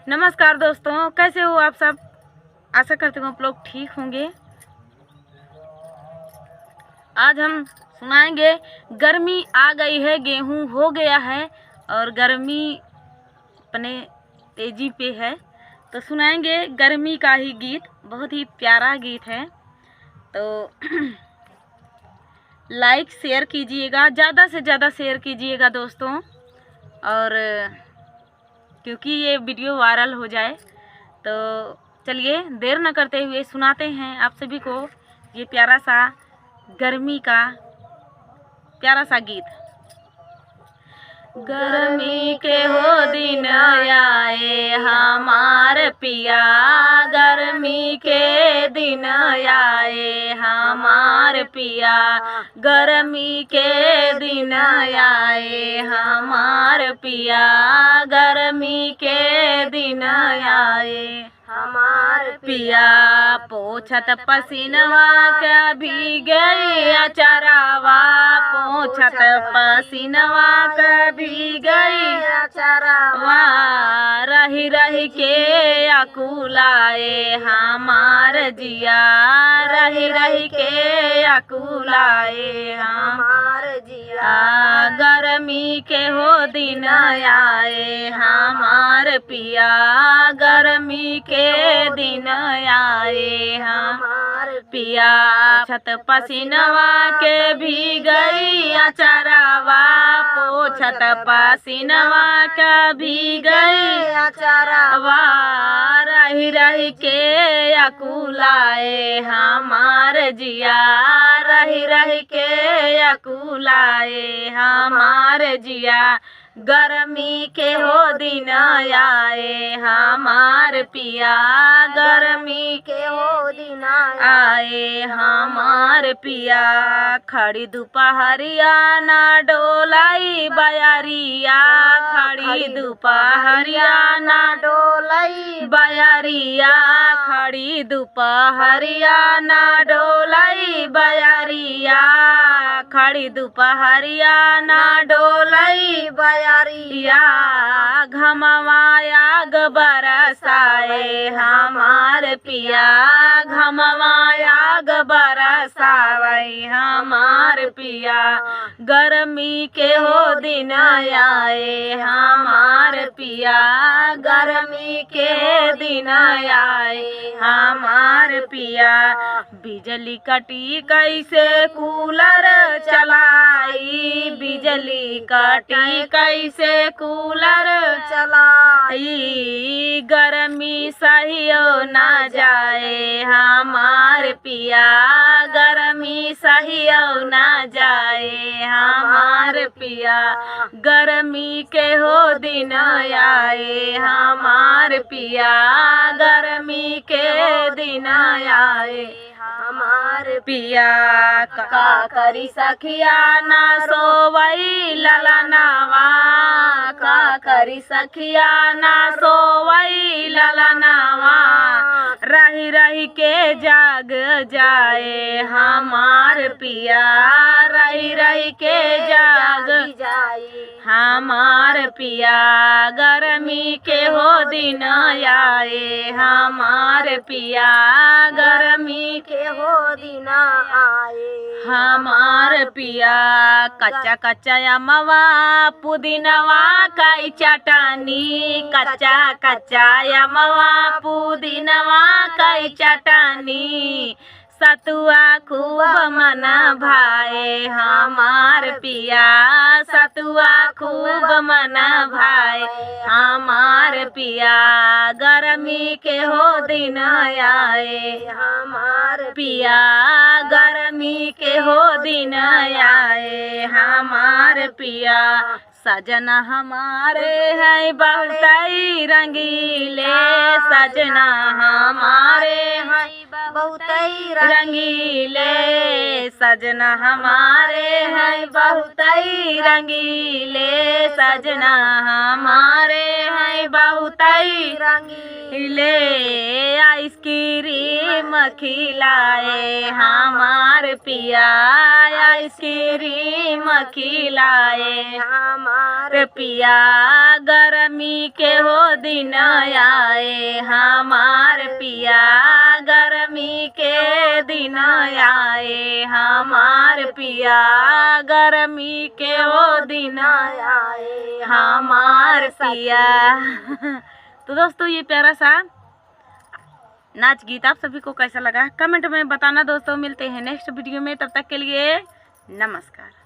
नमस्कार दोस्तों, कैसे हो आप सब। आशा करती हूँ आप लोग ठीक होंगे। आज हम सुनाएंगे गर्मी आ गई है, गेहूं हो गया है और गर्मी अपने तेजी पे है। तो सुनाएंगे गर्मी का ही गीत, बहुत ही प्यारा गीत है। तो लाइक शेयर कीजिएगा, ज़्यादा से ज़्यादा शेयर कीजिएगा दोस्तों, और क्योंकि ये वीडियो वायरल हो जाए। तो चलिए देर न करते हुए सुनाते हैं आप सभी को ये प्यारा सा गर्मी का प्यारा सा गीत। गर्मी के हो दिन आए हमार पिया, गर्मी के दिन आए हमार पिया, गर्मी के दिन आए हमार पिया, गर्मी के दिन आए हमार पिया। पोछत पसीनवा के भीगे अचरावा, पोछत पसीनवा के भीगे अचरावा, रही रही के अकुलाए हमार जिया, रही रही के अकुलाए हमार जिया। गर्मी के हो दिन आए हमार पिया, गर्मी के दिन आए हमार पिया। छत पसीनवा के भी गई अचरावा, पोछत पसीनवा के भी गई अचरावा, रही रही के अकुलाए हमार जिया, रही रही के अकुलाए हमार जिया। गर्मी के हो दिन आए हमार पिया, गर्मी के हो दिन आए हमार पिया। खड़ी दोपहरिया ना डोलाई बयारिया, खड़ी दोपहरिया ना डोलाई बयारिया, खड़ी दोपहरिया ना डोलाई बयारिया, खड़ी दोपहरिया ना डोलाई बयारिया। घमवाया बरसाए हमार पिया, घमवाया बरसाए हमार पिया। गर्मी के हो दिन आए हमार पिया, गर्मी के दिन आए हमार पिया। बिजली कटी कैसे कूलर चलाई, बिजली कटी कैसे कूलर चलाई, गर्मी सहियो ना जाए हमार पिया, गर्मी सहियो ना जाए हमार पिया। गर्मी के हो दिन आए हमार पिया, गर्मी के दिन आए हमार पिया। का करी सखिया ना सोवई ललनावा, का करी सखिया ना सोवई ललनावा, रही रही के जाग जाए हमार पिया, रही रही के जाग जाए हमार पिया। गर्मी के हो दिन आए हमार पिया, गर्मी के हो दिन आए हमार पिया। कच्चा कच्चा अमवा पुदीनवा कई चटनी, कच्चा कच्चा अमवा पुदीनवा कई चटनी, सतुआ खूब मन भाए हमार पिया, सतुआ खूब मन भाए हमार पिया। गर्मी के हो दिन आए हमार पिया, गर्मी के हो दिन आए हमार पिया। सजना हमारे है बहुत रंगीले, सजना हमारे है बहुत ही रंगीले, सजना हमारे हैं बहुत ही रंगीले, सजना हमारे हैं बहुत ही रंगीले, आइसक्रीम खिलाए हमार पिया, आइसक्रीम खिलाए हमारे पिया, गर्मी के हो दिन आए हमार पिया, गर्मी के दिन आए हमार पिया, गर्मी के हो दिन आए हमार पिया। तो दोस्तों ये प्यारा सा नाच गीत आप सभी को कैसा लगा कमेंट में बताना दोस्तों। मिलते हैं नेक्स्ट वीडियो में, तब तक के लिए नमस्कार।